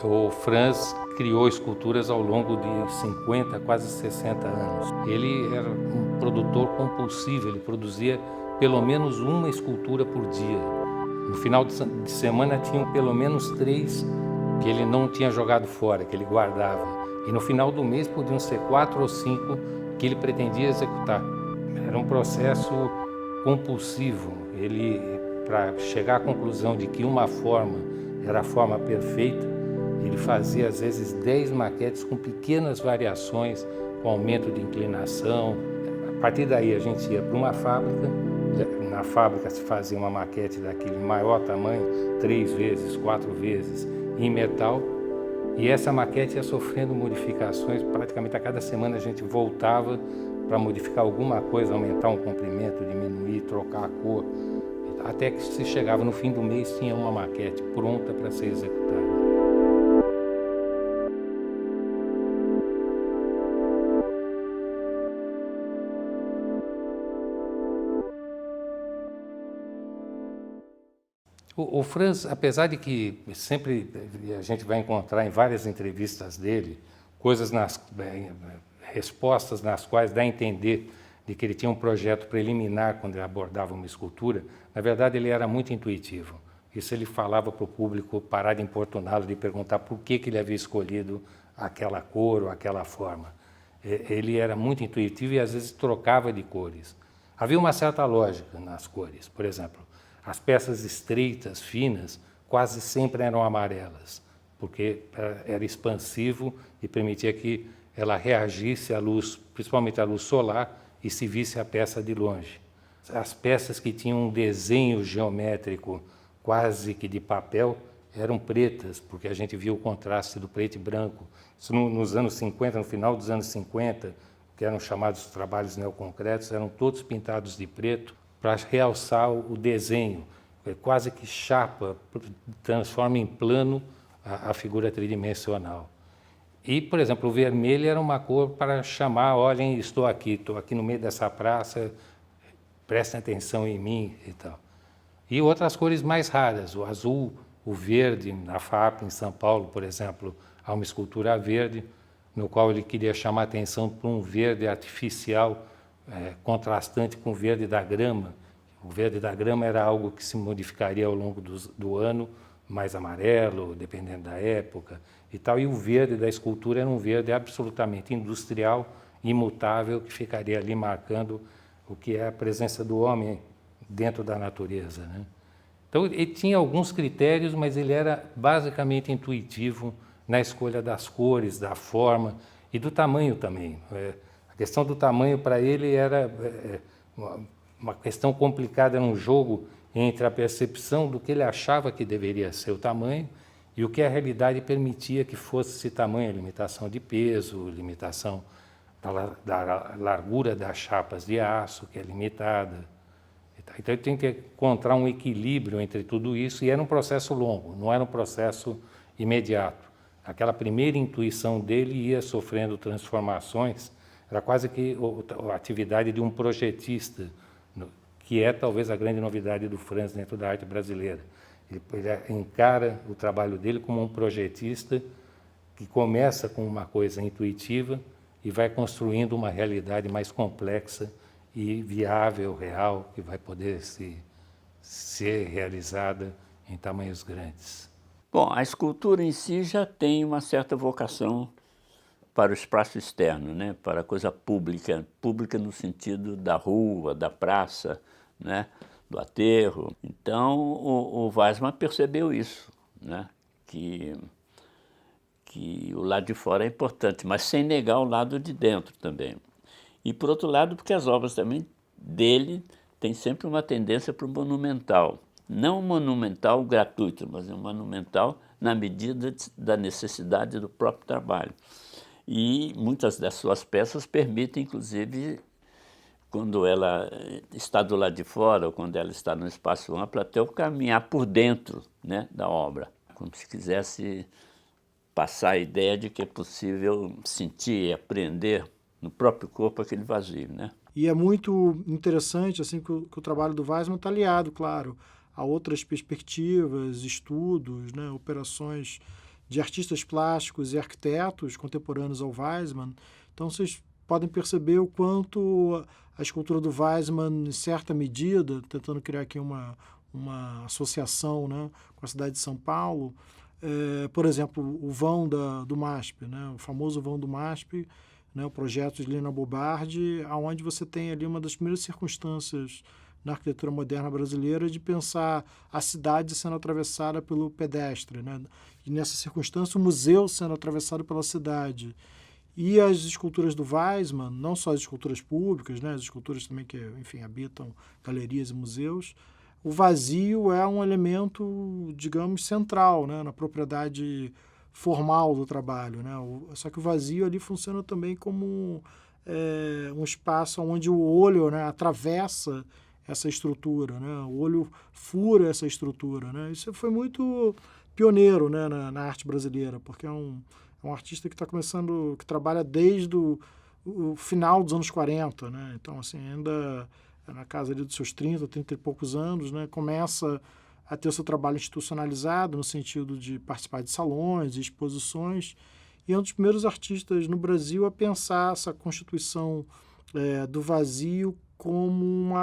O Franz criou esculturas ao longo de 50, quase 60 anos. Ele era um produtor compulsivo, ele produzia pelo menos uma escultura por dia. No final de semana tinham pelo menos 3 que ele não tinha jogado fora, que ele guardava. E no final do mês podiam ser 4 ou 5 que ele pretendia executar. Era um processo compulsivo. Ele, para chegar à conclusão de que uma forma era a forma perfeita, ele fazia às vezes 10 maquetes com pequenas variações, com aumento de inclinação. A partir daí a gente ia para uma fábrica, na fábrica se fazia uma maquete daquele maior tamanho, 3 vezes, 4 vezes, em metal, e essa maquete ia sofrendo modificações, praticamente a cada semana a gente voltava para modificar alguma coisa, aumentar um comprimento, diminuir, trocar a cor, até que se chegava no fim do mês tinha uma maquete pronta para ser executada. O Franz, apesar de que sempre a gente vai encontrar em várias entrevistas dele coisas respostas nas quais dá a entender de que ele tinha um projeto preliminar quando ele abordava uma escultura, na verdade ele era muito intuitivo. Isso ele falava para o público parar de importuná-lo, de perguntar por que ele havia escolhido aquela cor ou aquela forma. Ele era muito intuitivo e às vezes trocava de cores. Havia uma certa lógica nas cores, por exemplo. As peças estreitas, finas, quase sempre eram amarelas, porque era expansivo e permitia que ela reagisse à luz, principalmente à luz solar, e se visse a peça de longe. As peças que tinham um desenho geométrico quase que de papel eram pretas, porque a gente via o contraste do preto e branco. Isso nos anos 50, no final dos anos 50, que eram chamados trabalhos neoconcretos, eram todos pintados de preto, para realçar o desenho, quase que chapa, transforma em plano a figura tridimensional. E, por exemplo, o vermelho era uma cor para chamar, olhem, estou aqui no meio dessa praça, prestem atenção em mim e tal. E outras cores mais raras, o azul, o verde, na FAP, em São Paulo, por exemplo, há uma escultura verde, no qual ele queria chamar a atenção para um verde artificial, contrastante com o verde da grama. O verde da grama era algo que se modificaria ao longo do ano, mais amarelo, dependendo da época e tal. E o verde da escultura era um verde absolutamente industrial, imutável, que ficaria ali marcando o que é a presença do homem dentro da natureza, né? Então, ele tinha alguns critérios, mas ele era basicamente intuitivo na escolha das cores, da forma e do tamanho também. A questão do tamanho para ele era uma questão complicada, era um jogo entre a percepção do que ele achava que deveria ser o tamanho e o que a realidade permitia que fosse esse tamanho, limitação de peso, limitação da largura das chapas de aço, que é limitada. Então ele tem que encontrar um equilíbrio entre tudo isso, e era um processo longo, não era um processo imediato. Aquela primeira intuição dele ia sofrendo transformações, era quase que a atividade de um projetista, que é talvez a grande novidade do Franz dentro da arte brasileira. Ele encara o trabalho dele como um projetista que começa com uma coisa intuitiva e vai construindo uma realidade mais complexa e viável, real, que vai poder ser realizada em tamanhos grandes. Bom, a escultura em si já tem uma certa vocação para o espaço externo, né? Para a coisa pública, pública no sentido da rua, da praça, né? Do aterro. Então, o Weissmann percebeu isso, né? Que o lado de fora é importante, mas sem negar o lado de dentro também. E, por outro lado, porque as obras também dele têm sempre uma tendência para o monumental. Não monumental gratuito, mas um monumental na medida da necessidade do próprio trabalho. E muitas das suas peças permitem, inclusive, quando ela está do lado de fora ou quando ela está no espaço amplo, até eu caminhar por dentro, né, da obra, como se quisesse passar a ideia de que é possível sentir e aprender no próprio corpo aquele vazio, né? E é muito interessante assim que o trabalho do Weissmann está aliado, claro, a outras perspectivas, estudos, né, operações de artistas plásticos e arquitetos contemporâneos ao Weissmann. Então, vocês podem perceber o quanto a escultura do Weissmann, em certa medida, tentando criar aqui uma associação, né, com a cidade de São Paulo, por exemplo, o vão do MASP, né, o famoso vão do MASP, né, o projeto de Lina Bobardi, onde você tem ali uma das primeiras circunstâncias na arquitetura moderna brasileira de pensar a cidade sendo atravessada pelo pedestre, né, e nessa circunstância o museu sendo atravessado pela cidade. E as esculturas do Weissmann, não só as esculturas públicas, né, as esculturas também que, enfim, habitam galerias e museus, o vazio é um elemento, digamos, central, né, na propriedade formal do trabalho, né? Só que o vazio ali funciona também como um espaço onde o olho, né, atravessa essa estrutura, né? O olho fura essa estrutura, né? Isso foi muito pioneiro, né, na arte brasileira, porque é um artista que está começando, que trabalha desde o final dos anos 40, né? Então, assim, ainda na casa ali dos seus 30 e poucos anos, né? Começa a ter o seu trabalho institucionalizado no sentido de participar de salões e exposições, e é um dos primeiros artistas no Brasil a pensar essa constituição do vazio como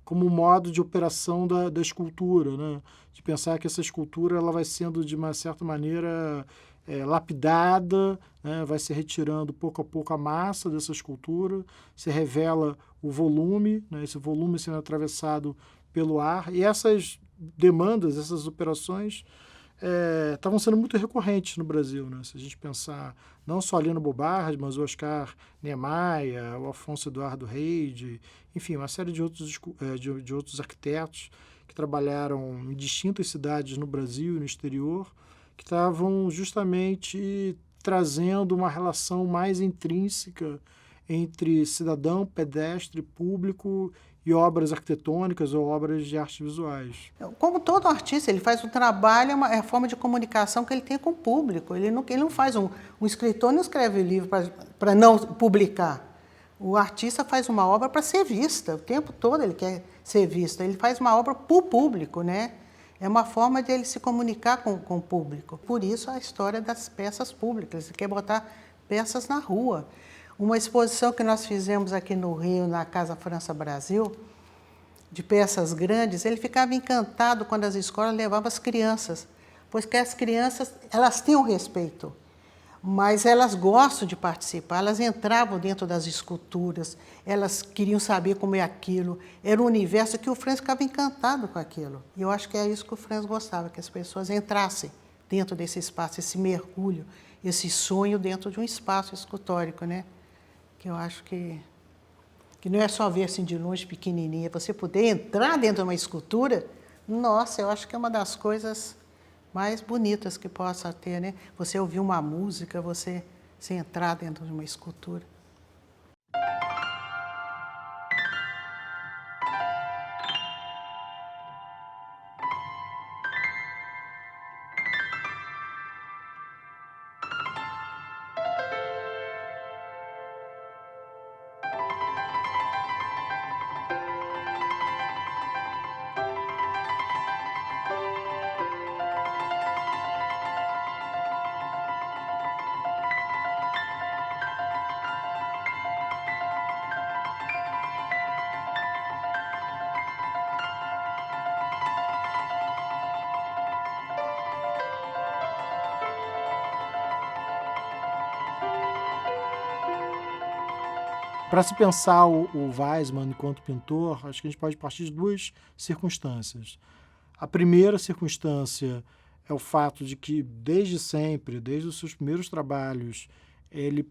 um modo de operação da escultura, né? De pensar que essa escultura ela vai sendo, de uma certa maneira, lapidada, né? Vai se retirando pouco a pouco a massa dessa escultura, se revela o volume, né? Esse volume sendo atravessado pelo ar, e essas demandas, essas operações estavam sendo muito recorrentes no Brasil, né? Se a gente pensar não só Lina Bobardi, mas o Oscar Niemeyer, o Afonso Eduardo Reid, enfim, uma série de outros arquitetos que trabalharam em distintas cidades no Brasil e no exterior, que estavam justamente trazendo uma relação mais intrínseca entre cidadão, pedestre, público e obras arquitetônicas ou obras de artes visuais. Como todo artista, ele faz o trabalho, é a forma de comunicação que ele tem com o público. Ele não faz um escritor não escreve livro para não publicar. O artista faz uma obra para ser vista, o tempo todo ele quer ser visto. Ele faz uma obra para o público, né? É uma forma de ele se comunicar com o público. Por isso a história das peças públicas, ele quer botar peças na rua. Uma exposição que nós fizemos aqui no Rio, na Casa França Brasil, de peças grandes, ele ficava encantado quando as escolas levavam as crianças, pois que as crianças, elas têm um respeito, mas elas gostam de participar, elas entravam dentro das esculturas, elas queriam saber como é aquilo, era um universo que o Franz ficava encantado com aquilo. E eu acho que é isso que o Franz gostava, que as pessoas entrassem dentro desse espaço, esse mergulho, esse sonho dentro de um espaço escultórico, né? Que eu acho que não é só ver assim de longe, pequenininha, você poder entrar dentro de uma escultura, nossa, eu acho que é uma das coisas mais bonitas que possa ter, né? Você ouvir uma música, você entrar dentro de uma escultura. Para se pensar o Weissmann enquanto pintor, acho que a gente pode partir de duas circunstâncias. A primeira circunstância é o fato de que, desde sempre, desde os seus primeiros trabalhos, ele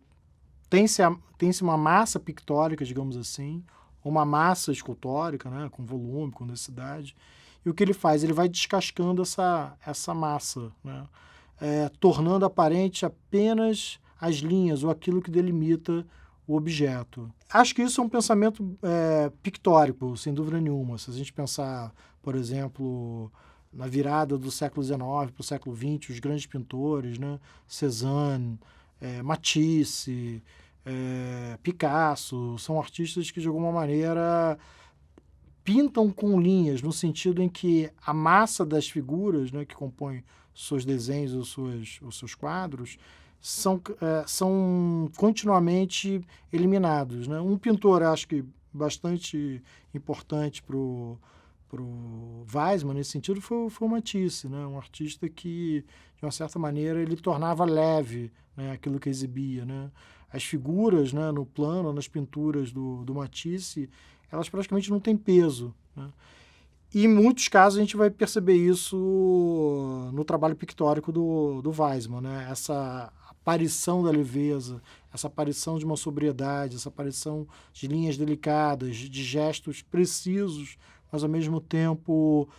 tem-se uma massa pictórica, digamos assim, uma massa escultórica, né, com volume, com densidade, e o que ele faz? Ele vai descascando essa massa, né, tornando aparente apenas as linhas ou aquilo que delimita o objeto. Acho que isso é um pensamento pictórico, sem dúvida nenhuma. Se a gente pensar, por exemplo, na virada do século XIX para o século XX, os grandes pintores, né? Cézanne, Matisse, Picasso, são artistas que, de alguma maneira, pintam com linhas, no sentido em que a massa das figuras, né, que compõem seus desenhos ou os seus quadros, são continuamente eliminados, né? Um pintor, acho que bastante importante para o Weismann, nesse sentido, foi o Matisse, né? Um artista que, de uma certa maneira, ele tornava leve, né, aquilo que exibia, né? As figuras, né, no plano, nas pinturas do Matisse, elas praticamente não têm peso, né? E em muitos casos a gente vai perceber isso no trabalho pictórico do Weismann, né? Essa aparição da leveza, essa aparição de uma sobriedade, essa aparição de linhas delicadas, de gestos precisos, mas ao mesmo tempo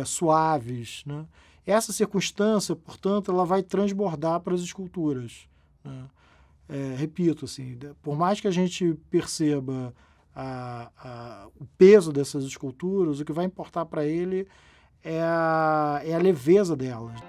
suaves, né? Essa circunstância, portanto, ela vai transbordar para as esculturas, né? Repito, assim, por mais que a gente perceba o peso dessas esculturas, o que vai importar para ele é a leveza delas.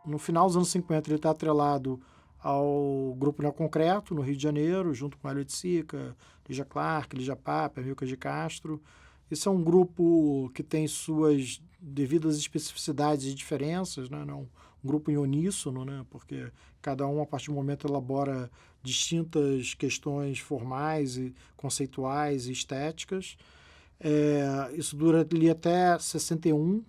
No final dos anos 50, ele está atrelado ao Grupo Neoconcreto, no Rio de Janeiro, junto com Hélio de Sica, Lígia Clark, Lígia Papa, Amilcar de Castro. Esse é um grupo que tem suas devidas especificidades e diferenças, né? Não um grupo em uníssono, né? Porque cada um, a partir do momento, elabora distintas questões formais e conceituais e estéticas. Isso dura ali até 61,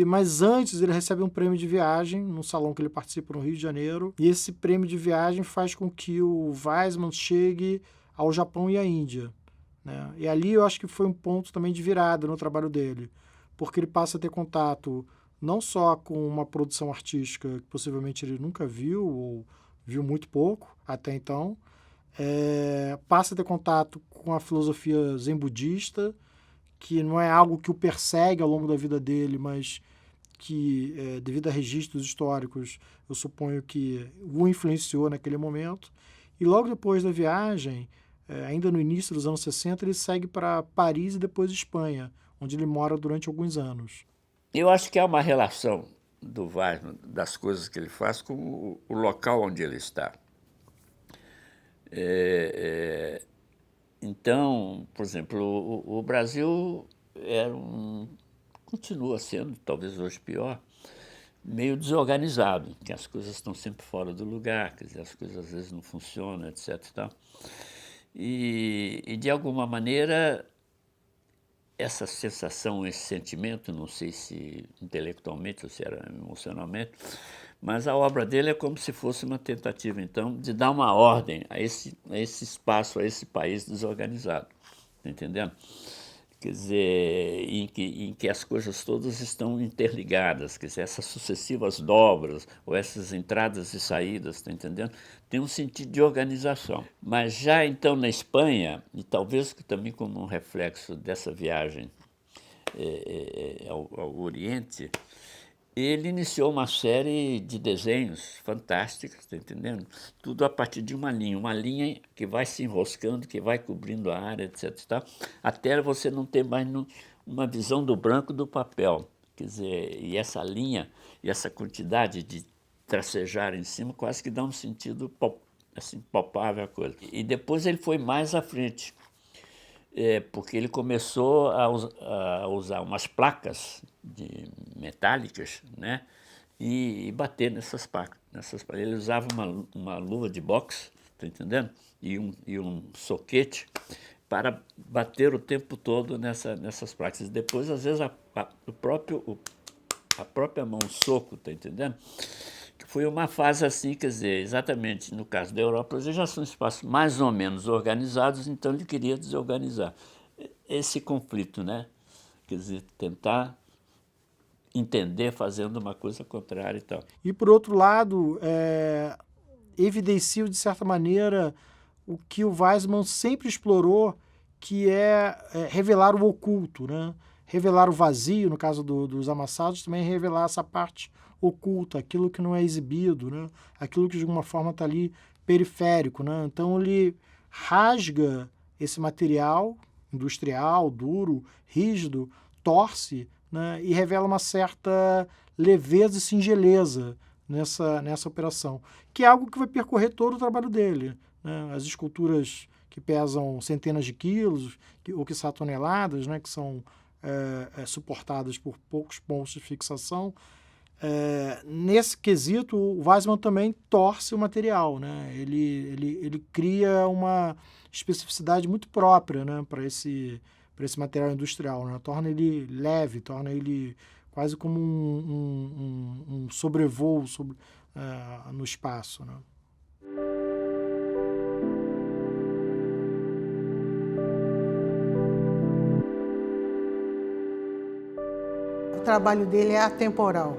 mas antes ele recebe um prêmio de viagem num salão que ele participa no Rio de Janeiro, e esse prêmio de viagem faz com que o Weismann chegue ao Japão e à Índia, né? E ali eu acho que foi um ponto também de virada no trabalho dele, porque ele passa a ter contato não só com uma produção artística que possivelmente ele nunca viu, ou viu muito pouco até então, passa a ter contato com a filosofia zen budista, que não é algo que o persegue ao longo da vida dele, mas que, devido a registros históricos, eu suponho que o influenciou naquele momento. E logo depois da viagem, ainda no início dos anos 60, ele segue para Paris e depois Espanha, onde ele mora durante alguns anos. Eu acho que há uma relação do Weismann, das coisas que ele faz, com o local onde ele está. Então, por exemplo, o Brasil continua sendo, talvez hoje pior, meio desorganizado, que as coisas estão sempre fora do lugar, quer dizer, as coisas às vezes não funcionam, etc. E de alguma maneira, essa sensação, esse sentimento, não sei se intelectualmente ou se era emocionalmente, mas a obra dele é como se fosse uma tentativa, então, de dar uma ordem a esse espaço, a esse país desorganizado, tá entendendo? Quer dizer, em que as coisas todas estão interligadas, quer dizer, essas sucessivas dobras, ou essas entradas e saídas, tá entendendo? Tem um sentido de organização. Mas já então na Espanha, e talvez também como um reflexo dessa viagem ao Oriente, ele iniciou uma série de desenhos fantásticos, tá entendendo? Tudo a partir de uma linha que vai se enroscando, que vai cobrindo a área, etc. Até você não ter mais uma visão do branco do papel. Quer dizer, e essa linha e essa quantidade de tracejar em cima quase que dá um sentido assim, palpável à coisa. E depois ele foi mais à frente, porque ele começou a usar umas placas metálicas, né, e bater nessas placas. Ele usava uma luva de boxe, tá entendendo? E um soquete para bater o tempo todo nessas placas. Depois, às vezes, a própria mão soco, tá entendendo? Que foi uma fase assim, quer dizer, exatamente no caso da Europa, já são espaços mais ou menos organizados, então ele queria desorganizar esse conflito, né? Quer dizer, tentar entender fazendo uma coisa contrária e tal. E, por outro lado, evidencia, de certa maneira, o que o Weismann sempre explorou, que é revelar o oculto, né? Revelar o vazio, no caso dos amassados, também revelar essa parte oculta, aquilo que não é exibido, né? Aquilo que de alguma forma está ali periférico, né? Então ele rasga esse material industrial, duro, rígido, torce, né? E revela uma certa leveza e singeleza nessa operação, que é algo que vai percorrer todo o trabalho dele, né? As esculturas que pesam centenas de quilos ou que são toneladas, né? Que são suportadas por poucos pontos de fixação. Nesse quesito, o Weismann também torce o material, né? Ele cria uma especificidade muito própria, né? para esse material industrial, né? Torna ele leve, torna ele quase como um sobrevoo no espaço, né? O trabalho dele é atemporal.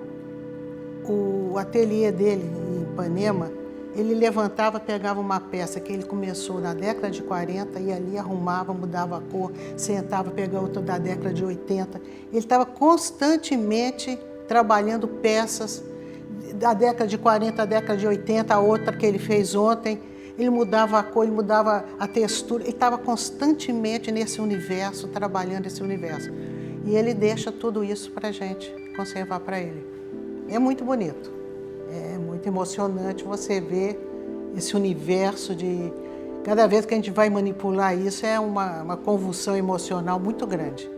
O ateliê dele em Ipanema, ele levantava, pegava uma peça que ele começou na década de 40 e ali arrumava, mudava a cor, sentava, pegava outra da década de 80. Ele estava constantemente trabalhando peças da década de 40 à década de 80, a outra que ele fez ontem. Ele mudava a cor, ele mudava a textura, ele estava constantemente nesse universo, trabalhando esse universo. E ele deixa tudo isso para a gente conservar para ele. É muito bonito, é muito emocionante você ver esse universo de... Cada vez que a gente vai manipular isso é uma convulsão emocional muito grande.